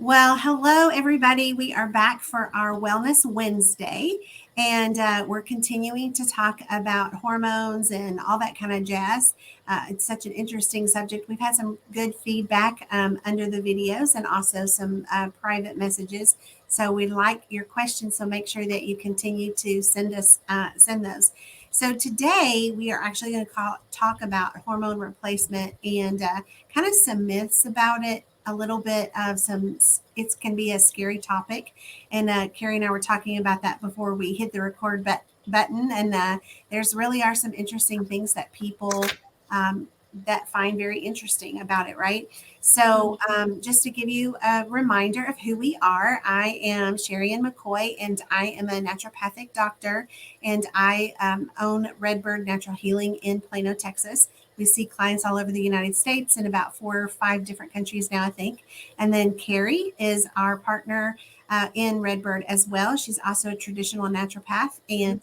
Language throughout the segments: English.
Well, hello, everybody. We are back for our Wellness Wednesday, and we're continuing to talk about hormones and all that kind of jazz. It's such an interesting subject. We've had some good feedback under the videos and also some private messages. So we like your questions. So make sure that you continue to send those. So today we are actually going to talk about hormone replacement and kind of some myths about it, a little bit of some, it can be a scary topic. And Carrie and I were talking about that before we hit the record button. And there's really are some interesting things that people that find very interesting about it, right? So just to give you a reminder of who we are, I am Sherry Ann McCoy, and I am a naturopathic doctor, and I own Redbird Natural Healing in Plano, Texas. We see clients all over the United States in about 4 or 5 different countries now, I think. And then Carrie is our partner in Redbird as well. She's also a traditional naturopath, and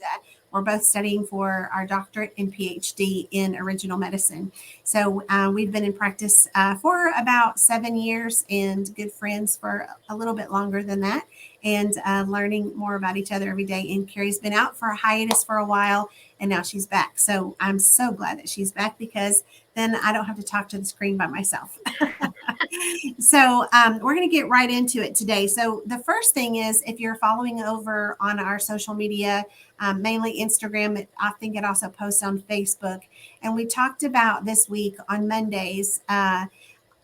we're both studying for our doctorate and PhD in original medicine. So we've been in practice for about 7 years and good friends for a little bit longer than that, and learning more about each other every day. And Carrie's been out for a hiatus for a while, and now she's back. So I'm so glad that she's back, because then I don't have to talk to the screen by myself. So we're going to get right into it today. So the first thing is, if you're following over on our social media, mainly Instagram, I think it also posts on Facebook. And we talked about this week on Mondays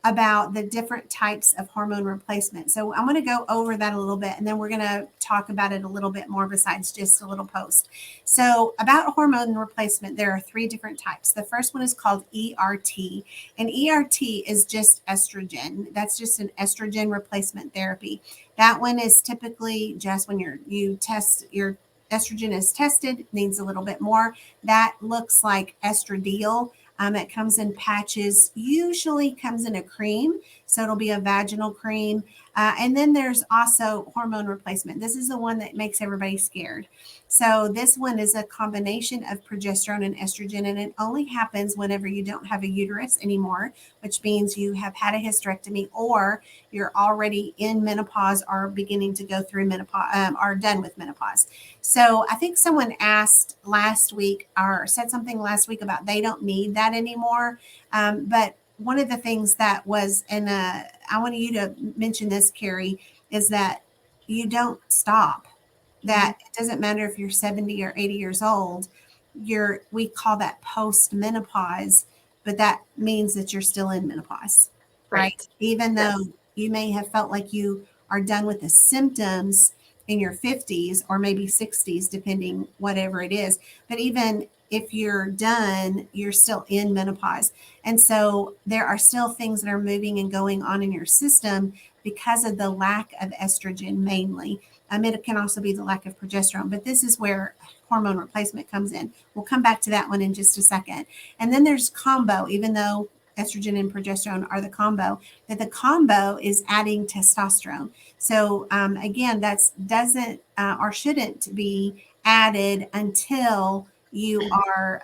about the different types of hormone replacement. So I'm going to go over that a little bit, and then we're going to talk about it a little bit more besides just a little post. So about hormone replacement, there are 3 different types. The first one is called ERT, and ERT is just estrogen. That's just an estrogen replacement therapy. That one is typically just when you test your estrogen is tested, needs a little bit more. That looks like estradiol. It comes in patches, usually comes in a cream. So it'll be a vaginal cream. And then there's also hormone replacement. This is the one that makes everybody scared. So this one is a combination of progesterone and estrogen, and it only happens whenever you don't have a uterus anymore, which means you have had a hysterectomy, or you're already in menopause or beginning to go through menopause, or done with menopause. So I think someone asked last week, or said something last week about they don't need that anymore. But one of the things that was, and I wanted you to mention this, Carrie, is that you don't stop. That it doesn't matter if you're 70 or 80 years old. We call that post menopause, but that means that you're still in menopause, right? Even though you may have felt like you are done with the symptoms in your 50s or maybe 60s, depending whatever it is. But even if you're done, you're still in menopause. And so there are still things that are moving and going on in your system because of the lack of estrogen mainly. It can also be the lack of progesterone, but this is where hormone replacement comes in. We'll come back to that one in just a second. And then there's combo, even though estrogen and progesterone are the combo, that the combo is adding testosterone. So again, that doesn't or shouldn't be added until you are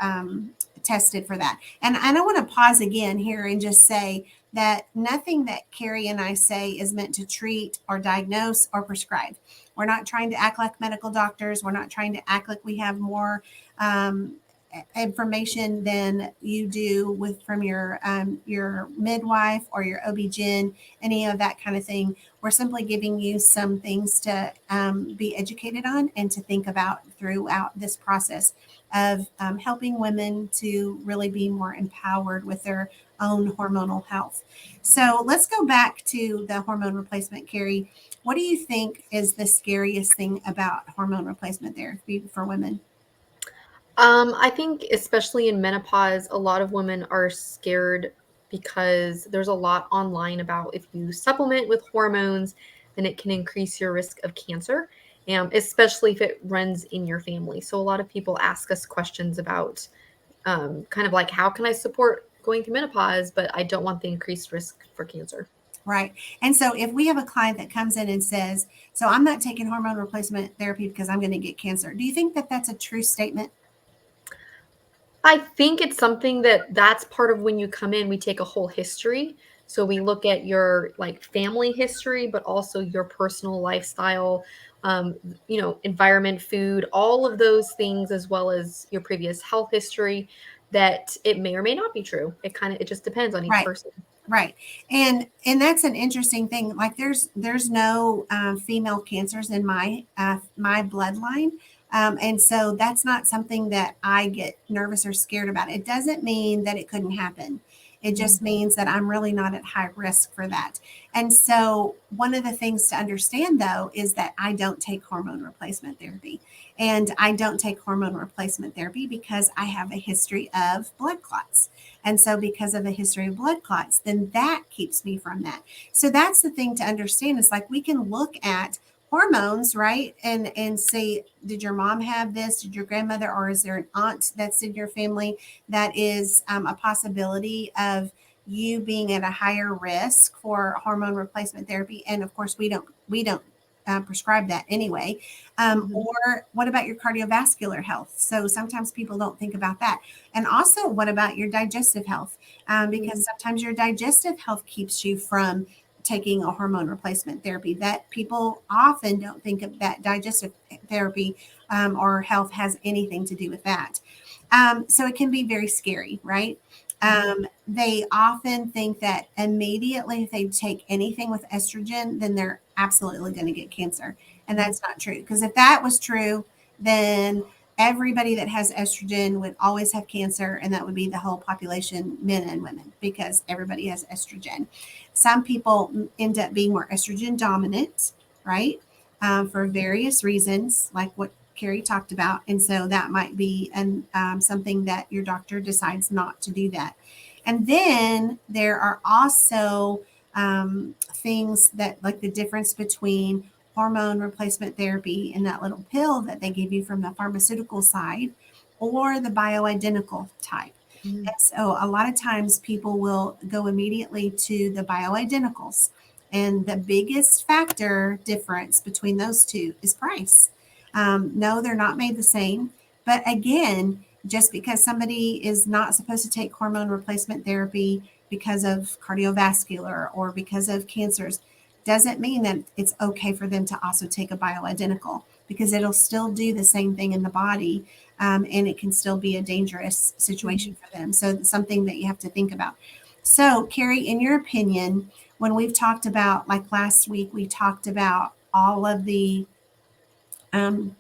tested for that. And I want to pause again here and just say that nothing that Carrie and I say is meant to treat or diagnose or prescribe. We're not trying to act like medical doctors. We're not trying to act like we have more information than you do from your midwife or your OB-GYN, any of that kind of thing. We're simply giving you some things to be educated on and to think about throughout this process of helping women to really be more empowered with their own hormonal health. So let's go back to the hormone replacement, Carrie. What do you think is the scariest thing about hormone replacement therapy for women? I think especially in menopause, a lot of women are scared because there's a lot online about if you supplement with hormones, then it can increase your risk of cancer, especially if it runs in your family. So a lot of people ask us questions about kind of like, how can I support going through menopause, but I don't want the increased risk for cancer. Right. And so if we have a client that comes in and says, so I'm not taking hormone replacement therapy because I'm going to get cancer, do you think that that's a true statement? I think it's something that's part of when you come in, we take a whole history. So we look at your like family history, but also your personal lifestyle, um, environment, food, all of those things, as well as your previous health history, that it may or may not be true. It just depends on each Right. person. Right. And that's an interesting thing. Like there's no female cancers in my bloodline. And so that's not something that I get nervous or scared about. It doesn't mean that it couldn't happen. It just means that I'm really not at high risk for that. And so one of the things to understand though is that I don't take hormone replacement therapy. And I don't take hormone replacement therapy because I have a history of blood clots. And so, because of a history of blood clots, then that keeps me from that. So, that's the thing to understand is like we can look at hormones, right? And say, did your mom have this? Did your grandmother, or is there an aunt that's in your family that is a possibility of you being at a higher risk for hormone replacement therapy? And of course, we don't prescribe that anyway. Mhm. Or what about your cardiovascular health? So sometimes people don't think about that. And also, what about your digestive health? Because Mhm. sometimes your digestive health keeps you from taking a hormone replacement therapy. That people often don't think of that digestive therapy or health has anything to do with that. So it can be very scary, right? Mhm. They often think that immediately if they take anything with estrogen, then they're absolutely going to get cancer. And Mhm. that's not true. Because if that was true, then everybody that has estrogen would always have cancer, and that would be the whole population, men and women, because everybody has estrogen. Some people end up being more estrogen dominant, right? For various reasons, like what Carrie talked about. And so that might be something that your doctor decides not to do that. And then there are also things that, like the difference between hormone replacement therapy and that little pill that they give you from the pharmaceutical side or the bioidentical type. Mhm. And so a lot of times people will go immediately to the bioidenticals. And the biggest factor difference between those two is price. No, they're not made the same. But again, just because somebody is not supposed to take hormone replacement therapy because of cardiovascular or because of cancers doesn't mean that it's okay for them to also take a bioidentical because it'll still do the same thing in the body, and it can still be a dangerous situation Mhm. for them. So it's something that you have to think about. So, Carrie, in your opinion, when we've talked about, like last week, we talked about all of the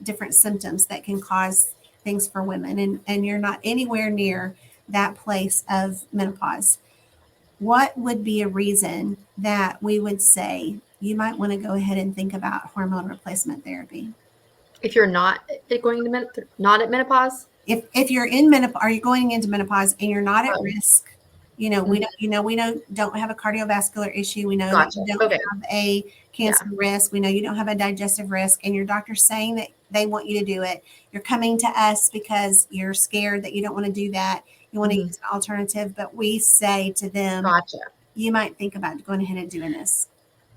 different symptoms that can cause things for women, and you're not anywhere near that place of menopause. What would be a reason that we would say you might want to go ahead and think about hormone replacement therapy? If you're not going to not at menopause. If you're in menopause, are you going into menopause and you're not at Oh. risk? You know, we Mhm. don't, we don't have a cardiovascular issue. We know that Gotcha. you don't Okay. have a Yeah. cancer risk. We know you don't have a digestive risk, and your doctor's saying that they want you to do it. You're coming to us because you're scared that you don't want to do that. You want to Mhm. use an alternative, but we say to them, Gotcha. you might think about going ahead and doing this.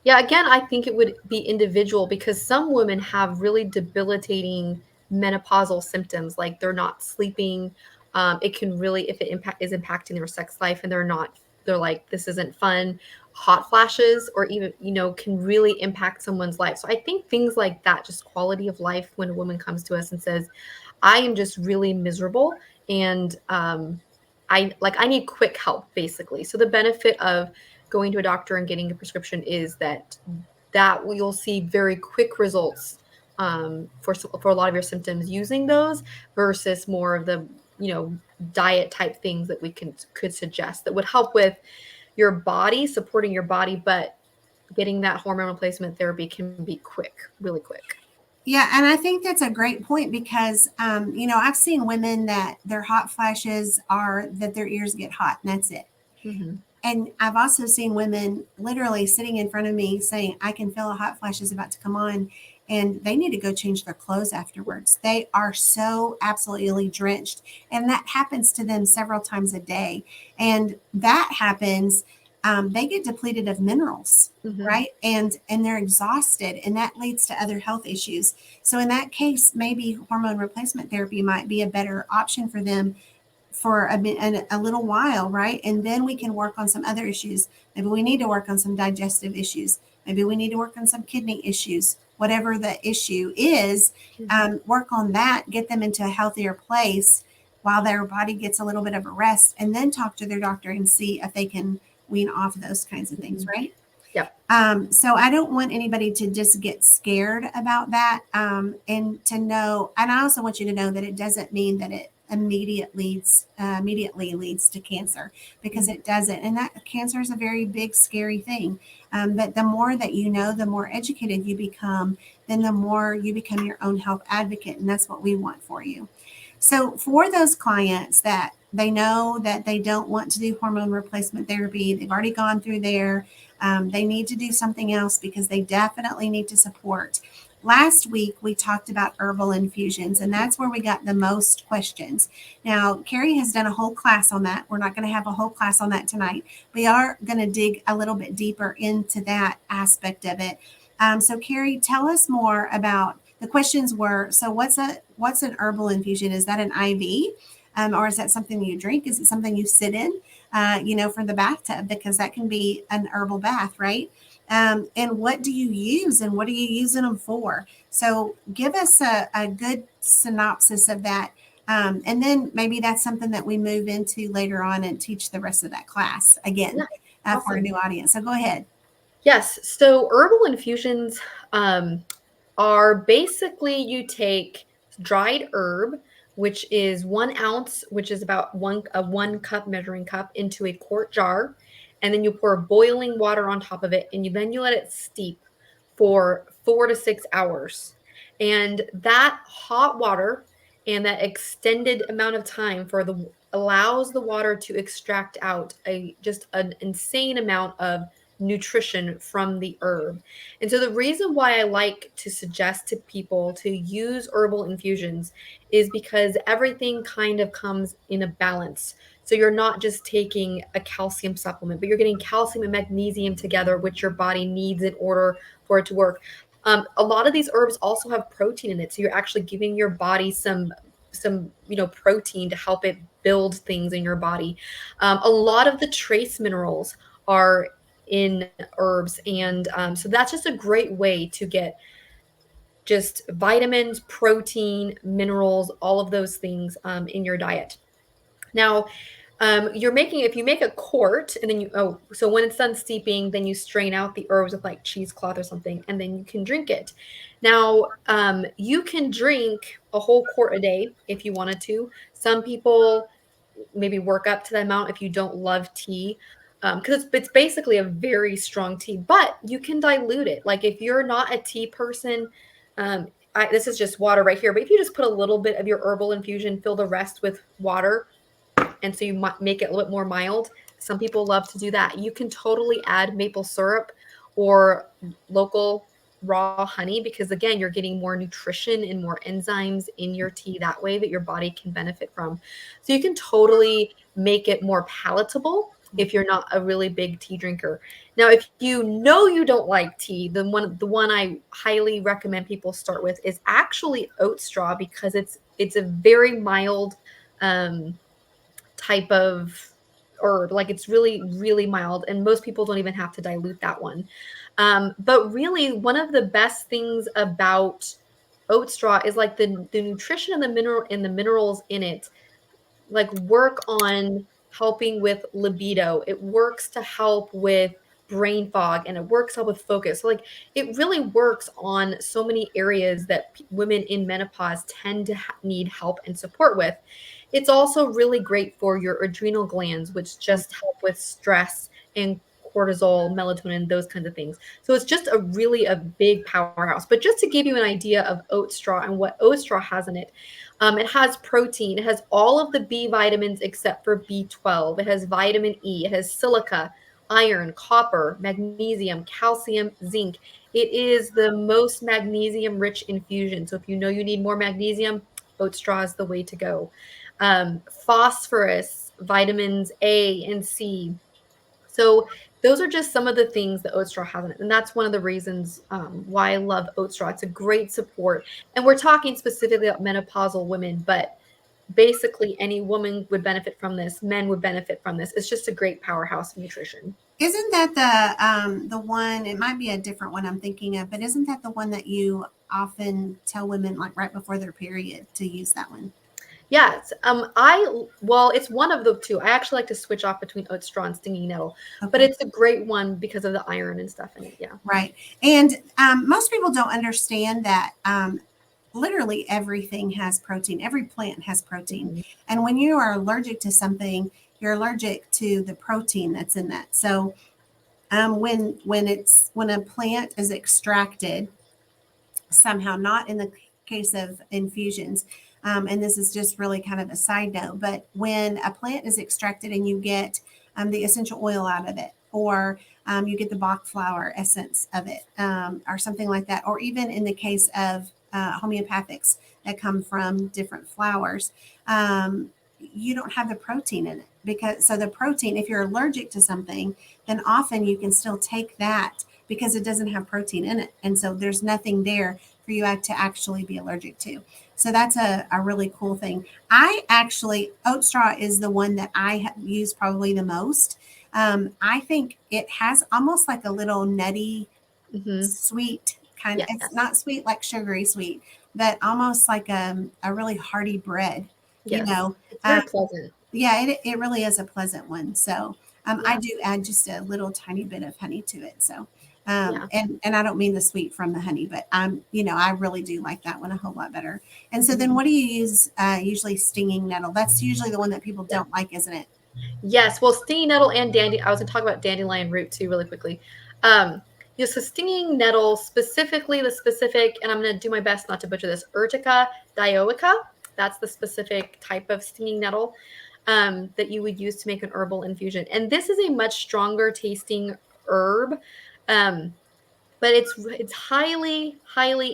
Yeah, again, I think it would be individual because some women have really debilitating menopausal symptoms, like they're not sleeping. It can really, if it is impacting their sex life, and they're like, this isn't fun. Hot flashes, or even can really impact someone's life. So I think things like that, just quality of life, when a woman comes to us and says, I am just really miserable, and I need quick help, basically. So the benefit of going to a doctor and getting a prescription is that you'll see very quick results, for a lot of your symptoms using those, versus more of the diet type things that we could suggest that would help with your body, supporting your body, but getting that hormone replacement therapy can be quick, really quick. Yeah, and I think that's a great point because, I've seen women that their hot flashes are that their ears get hot, and that's it. Hmm. And I've also seen women literally sitting in front of me saying, I can feel a hot flash is about to come on. And they need to go change their clothes afterwards. They are so absolutely drenched. And that happens to them several times a day. And that happens, they get depleted of minerals, Hmm. right? And they're exhausted. And that leads to other health issues. So in that case, maybe hormone replacement therapy might be a better option for them for a little while, right? And then we can work on some other issues. Maybe we need to work on some digestive issues. Maybe we need to work on some kidney issues. Whatever the issue is, Mhm. work on that, get them into a healthier place while their body gets a little bit of a rest, and then talk to their doctor and see if they can wean off those kinds of things, Mhm. right? Yep. So I don't want anybody to just get scared about that, and to know. And I also want you to know that it doesn't mean that it immediately leads to cancer, because Mhm. it doesn't. And that cancer is a very big, scary thing. But the more that you know, the more educated you become, then the more you become your own health advocate, and that's what we want for you. So for those clients that they know that they don't want to do hormone replacement therapy, they've already gone through there, they need to do something else because they definitely need to support. Last week, we talked about herbal infusions, and that's where we got the most questions. Now, Carrie has done a whole class on that. We're not going to have a whole class on that tonight. We are going to dig a little bit deeper into that aspect of it. So, Carrie, tell us more about the questions were, so what's an herbal infusion? Is that an IV? Or is that something you drink? Is it something you sit in, for the bathtub? Because that can be an herbal bath, right? And what do you use and what are you using them for? So give us a good synopsis of that. And then maybe that's something that we move into later on and teach the rest of that class again, Yeah. for a Awesome. new audience. So go ahead. Yes. So herbal infusions are basically you take dried herb, which is 1 ounce, which is about one cup measuring cup, into a quart jar, and then you pour boiling water on top of it, and you let it steep for 4 to 6 hours, and that hot water and that extended amount of time for the allows the water to extract out a just an insane amount of nutrition from the herb. And so the reason why I like to suggest to people to use herbal infusions is because everything kind of comes in a balance. So you're not just taking a calcium supplement, but you're getting calcium and magnesium together, which your body needs in order for it to work. A lot of these herbs also have protein in it, so you're actually giving your body some protein to help it build things in your body. A lot of the trace minerals are in herbs. And so that's just a great way to get just vitamins, protein, minerals, all of those things in your diet. Now, if you make a quart and then so when it's done steeping, then you strain out the herbs with like cheesecloth or something, and then you can drink it. Now, you can drink a whole quart a day if you wanted to. Some people maybe work up to that amount if you don't love tea. Because it's basically a very strong tea, but you can dilute it. Like if you're not a tea person, this is just water right here. But if you just put a little bit of your herbal infusion, fill the rest with water, and so you might make it a little bit more mild. Some people love to do that. You can totally add maple syrup or local raw honey, because again, you're getting more nutrition and more enzymes in your tea that way that your body can benefit from. So you can totally make it more palatable if you're not a really big tea drinker. Now, if you know you don't like tea, the one I highly recommend people start with is actually oat straw, because it's a very mild um type of herb. Like it's really, really mild, and most people don't even have to dilute that one. But really, one of the best things about oat straw is like the nutrition and the minerals in it like work on helping with libido. It works to help with brain fog, and it works to help with focus. So like it really works on so many areas that women in menopause tend to need help and support with. It's also really great for your adrenal glands, which just help with stress and cortisol, melatonin, those kinds of things. So it's just a big powerhouse. But just to give you an idea of oat straw and what oat straw has in it, it has protein. It has all of the B vitamins except for B12. It has vitamin E. It has silica, iron, copper, magnesium, calcium, zinc. It is the most magnesium rich infusion. So if you know you need more magnesium, oat straw is the way to go. Phosphorus, vitamins A and C. So those are just some of the things that oat straw has in it, and that's one of the reasons why I love oat straw. It's a great support, and we're talking specifically about menopausal women, but basically any woman would benefit from this, men would benefit from this. It's just a great powerhouse of nutrition. Isn't that the one? It might be a different one I'm thinking of, but isn't that the one that you often tell women like right before their period to use that one? Yes. Well, it's one of the two. I actually like to switch off between oat straw and stinging nettle, but Okay. it's a great one because of the iron and stuff in it. Yeah. Right. And most people don't understand that literally everything has protein. Every plant has protein. Mhm. And when you are allergic to something, you're allergic to the protein that's in that. So when a plant is extracted somehow, not in the case of infusions. And this is just really kind of a side note, but when a plant is extracted and you get the essential oil out of it, or you get the Bach flower essence of it, or something like that, or even in the case of homeopathics that come from different flowers, you don't have the protein in it. Because so the protein, if you're allergic to something, then often you can still take that because it doesn't have protein in it. And so there's nothing there for you to actually be allergic to. So that's a really cool thing. I actually, oat straw is the one that I have used probably the most. I think it has almost like a little nutty, Hmm. sweet kind. It's Yes. not sweet like sugary sweet, but almost like a really hearty bread. You Yes. know, It's um, very pleasant. yeah, it really is a pleasant one. So I Yeah. do add just a little tiny bit of honey to it. So Yeah. and I don't mean the sweet from the honey, but I really do like that one a whole lot better. And so then Mhm. what do you use usually stinging nettle? That's usually the one that people Yeah. don't like, isn't it? Yes. Well, stinging nettle and I was going to talk about dandelion root too, really quickly. Um, so stinging nettle, specifically the specific, and I'm going to do my best not to butcher this, Urtica dioica. That's the specific type of stinging nettle that you would use to make an herbal infusion. And this is a much stronger tasting herb. Um, but it's highly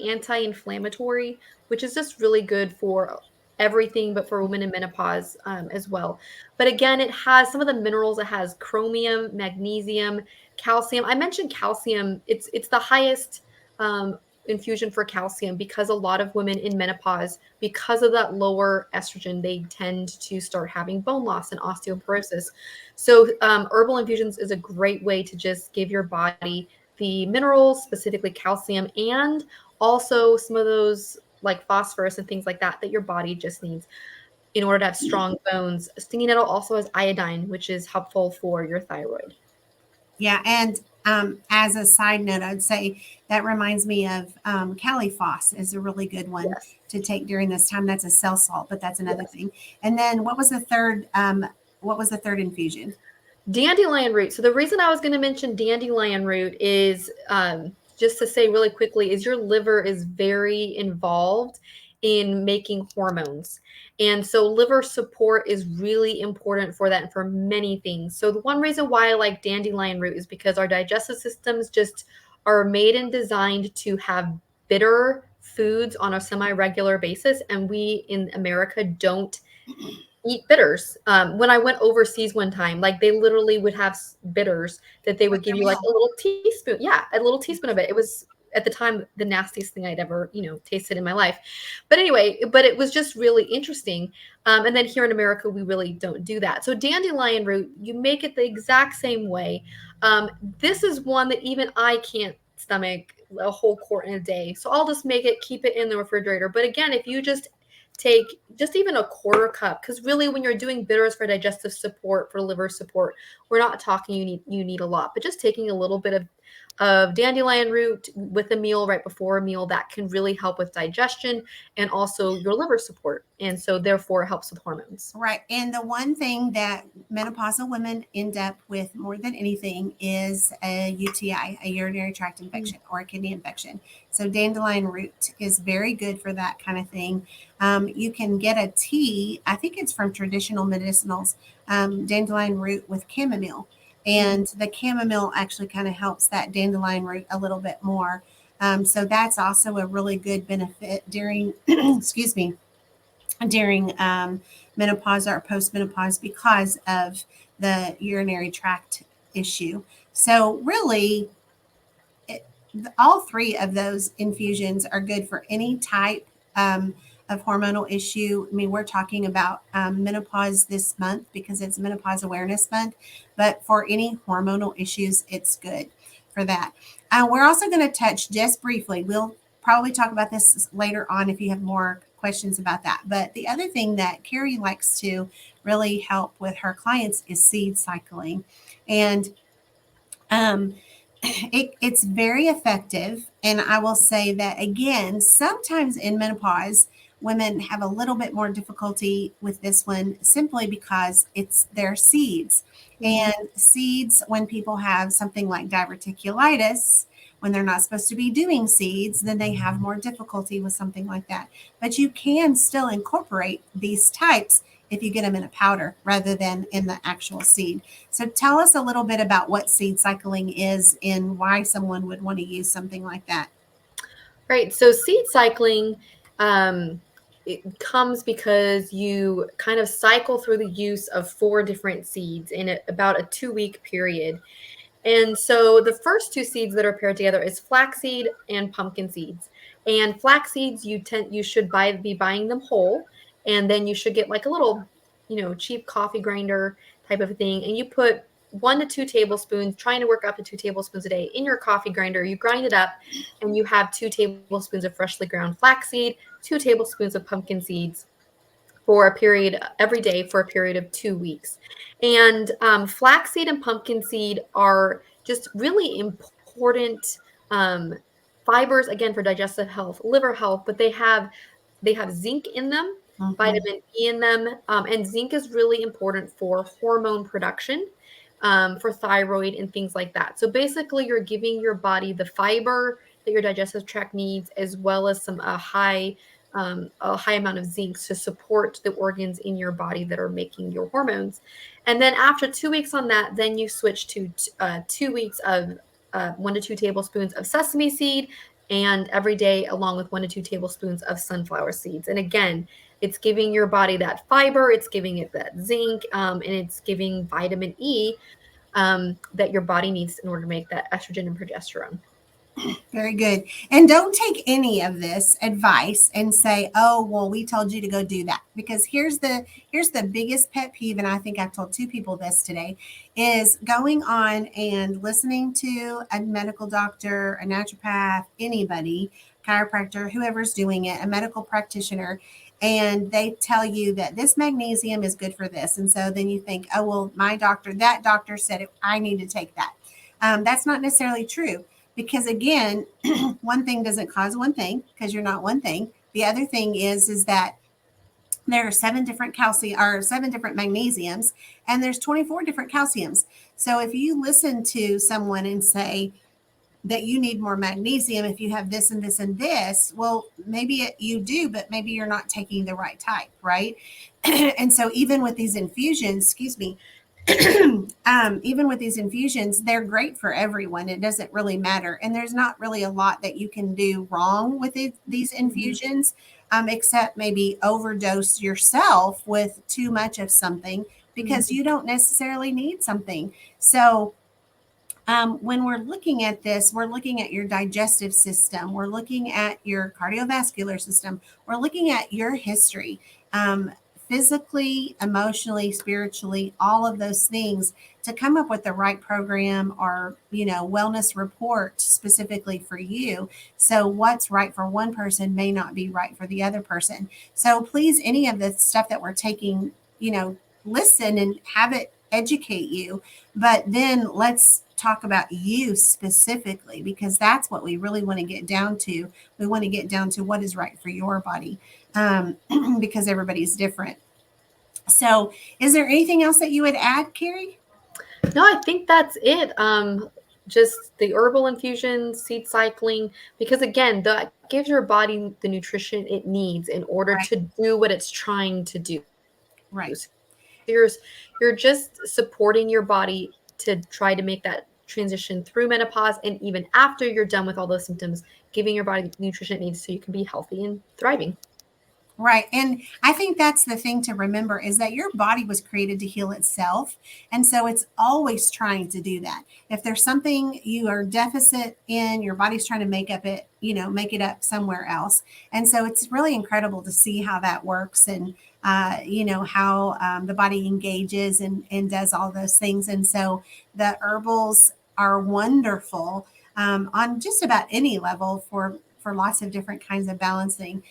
anti-inflammatory, which is just really good for everything, but for women in menopause as well. But again, it has some of the minerals. It has chromium, magnesium, calcium. I mentioned calcium. It's the highest um, infusion for calcium because a lot of women in menopause, because of that lower estrogen, they tend to start having bone loss and osteoporosis. So herbal infusions is a great way to just give your body the minerals, specifically calcium, and also some of those like phosphorus and things like that that your body just needs in order to have strong bones. Stinging nettle also has iodine, which is helpful for your thyroid. Yeah, and as a side note, I'd say that reminds me of Caliphos is a really good one Yes. to take during this time. That's a cell salt, but that's another Yes. thing. And then what was the third? What was the third infusion? Dandelion root. So the reason I was going to mention dandelion root is just to say really quickly is your liver is very involved in making hormones. And so liver support is really important for that and for many things. So the one reason why I like dandelion root is because our digestive systems just are made and designed to have bitter foods on a semi-regular basis, and we in America don't eat bitters. When I went overseas one time, like they literally would have bitters that they With would give their you like meal. a little teaspoon. Yeah, a little teaspoon of it. It was at the time the nastiest thing I'd ever, tasted in my life. But anyway, but it was just really interesting. And then here in America, we really don't do that. So dandelion root, you make it the exact same way. This is one that even I can't stomach a whole quart in a day. So I'll just make it, keep it in the refrigerator. But again, if you just take just even a quarter cup, because really when you're doing bitters for digestive support, for liver support, we're not talking you need a lot, but just taking a little bit of dandelion root with a meal right before a meal, that can really help with digestion and also your liver support, and so therefore it helps with hormones. Right. And the one thing that menopausal women end up with more than anything is a UTI, a urinary tract Mm. infection or a kidney infection. So dandelion root is very good for that kind of thing. You can get a tea, I think it's from traditional medicinals, dandelion root with chamomile. Mhm. And the chamomile actually kind of helps that dandelion root a little bit more. So that's also a really good benefit during, excuse me, during menopause or postmenopause because of the urinary tract issue. So, really, it, all three of those infusions are good for any type. of hormonal issue, I mean, we're talking about menopause this month because it's Menopause Awareness Month, but for any hormonal issues, it's good for that. We're also going to touch just briefly. We'll probably talk about this later on if you have more questions about that. But the other thing that Carrie likes to really help with her clients is seed cycling. And um, it's very effective. And I will say that again, sometimes in menopause, women have a little bit more difficulty with this one simply because it's their seeds. Mhm. And seeds, when people have something like diverticulitis, when they're not supposed to be doing seeds, then they have more difficulty with something like that. But you can still incorporate these types if you get them in a powder rather than in the actual seed. So tell us a little bit about what seed cycling is and why someone would want to use something like that. Right. So seed cycling, um, it comes because you kind of cycle through the use of four different seeds in about a 2 week period. And so the first two seeds that are paired together is flaxseed and pumpkin seeds. And flax seeds you should be buying them whole, and then you should get like a little, cheap coffee grinder type of thing, and you put 1 to 2 tablespoons, trying to work up to 2 tablespoons a day in your coffee grinder. You grind it up, and you have 2 tablespoons of freshly ground flaxseed, 2 tablespoons of pumpkin seeds, for a period every day for a period of 2 weeks. And flaxseed and pumpkin seed are just really important um, fibers, again, for digestive health, liver health, but they have zinc in them, Mhm. vitamin E in them, and zinc is really important for hormone production, for thyroid and things like that. So basically, you're giving your body the fiber that your digestive tract needs, as well as some a high amount of zinc to support the organs in your body that are making your hormones. And then after 2 weeks on that, then you switch to 2 weeks of 1 to 2 tablespoons of sesame seed, and every day along with 1 to 2 tablespoons of sunflower seeds. And again, it's giving your body that fiber, it's giving it that zinc, and it's giving vitamin E, that your body needs in order to make that estrogen and progesterone. Very good. And don't take any of this advice and say, "Oh, well, we told you to go do that." Because here's the biggest pet peeve, and I think I've told two people this today, is going on and listening to a medical doctor, a naturopath, anybody, chiropractor, whoever's doing it, a medical practitioner, and they tell you that this magnesium is good for this. And so then you think, "Oh, well, my doctor, that doctor said it, I need to take that." That's not necessarily true because again, one thing doesn't cause one thing because you're not one thing. The other thing is that there are seven different calcium or seven different magnesiums and there's 24 different calciums. So if you listen to someone and say that you need more magnesium if you have this and this and this, well, maybe you do, but maybe you're not taking the right type, right? And so even with these infusions, excuse me, even with these infusions, they're great for everyone. It doesn't really matter. And there's not really a lot that you can do wrong with these Mhm. infusions, except maybe overdose yourself with too much of something because Mhm. you don't necessarily need something. So, when we're looking at this, we're looking at your digestive system, we're looking at your cardiovascular system, we're looking at your history, um, physically, emotionally, spiritually, all of those things to come up with the right program or wellness report specifically for you. So what's right for one person may not be right for the other person. So please, any of the stuff that we're taking, listen and have it educate you, but then let's talk about you specifically because that's what we really want to get down to. We want to get down to what is right for your body, because everybody's different. So, is there anything else that you would add, Carrie? No, I think that's it. Just the herbal infusion, seed cycling, because again, that gives your body the nutrition it needs in order Right, to do what it's trying to do. right. So you're just supporting your body to try to make that transition through menopause, and even after you're done with all those symptoms, giving your body the nutrition it needs so you can be healthy and thriving. Right. And I think that's the thing to remember is that your body was created to heal itself. And so it's always trying to do that. If there's something you are deficit in, your body's trying to make up it, make it up somewhere else. And so it's really incredible to see how that works and, how the body engages and does all those things. And so the herbals are wonderful on just about any level for lots of different kinds of balancing.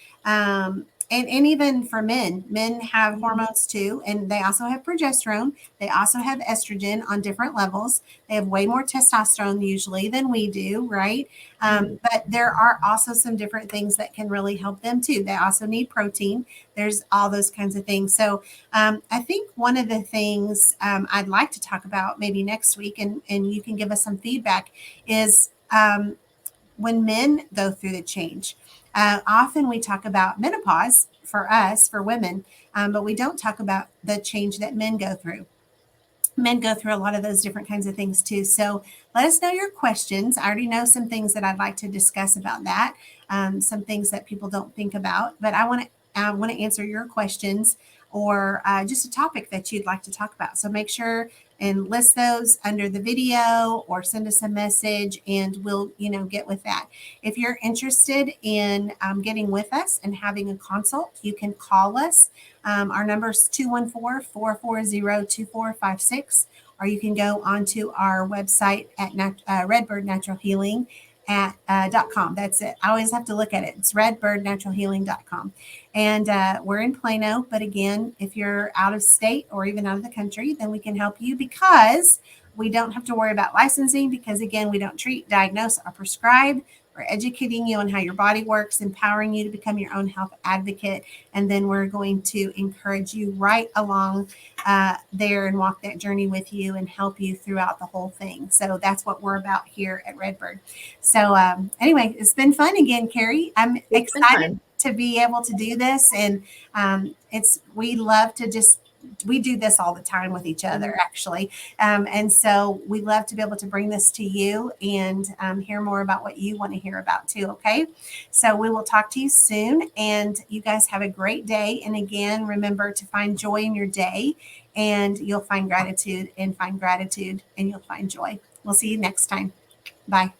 And even for men have Mhm. hormones too, and they also have progesterone. They also have estrogen on different levels. They have way more testosterone usually than we do, right? Mhm. But there are also some different things that can really help them too. They also need protein. There's all those kinds of things. So I think one of the things I'd like to talk about maybe next week, and you can give us some feedback, is when men go through the change. Often we talk about menopause for us, for women, but we don't talk about the change that men go through a lot of those different kinds of things too. So let us know your questions. I already know some things that I'd like to discuss about that, some things that people don't think about, but I want to answer your questions or just a topic that you'd like to talk about. So make sure and list those under the video or send us a message and we'll get with that. If you're interested in getting with us and having a consult, you can call us. Our number is 214-440-2456, or you can go onto our website at Redbird Natural Healing .com. That's it. I always have to look at it. It's redbirdnaturalhealing.com. And we're in Plano. But again, if you're out of state or even out of the country, then we can help you because we don't have to worry about licensing because, again, we don't treat, diagnose, or prescribe. We're educating you on how your body works, empowering you to become your own health advocate. And then we're going to encourage you right along there and walk that journey with you and help you throughout the whole thing. So that's what we're about here at Redbird. So anyway, it's been fun again, Carrie. I'm It's been excited fun. to be able to do this. And we love to we do this all the time with each other, Mhm. actually. And so we love to be able to bring this to you and hear more about what you want to hear about too. Okay. So we will talk to you soon and you guys have a great day. And again, remember to find joy in your day and you'll find gratitude and you'll find joy. We'll see you next time. Bye.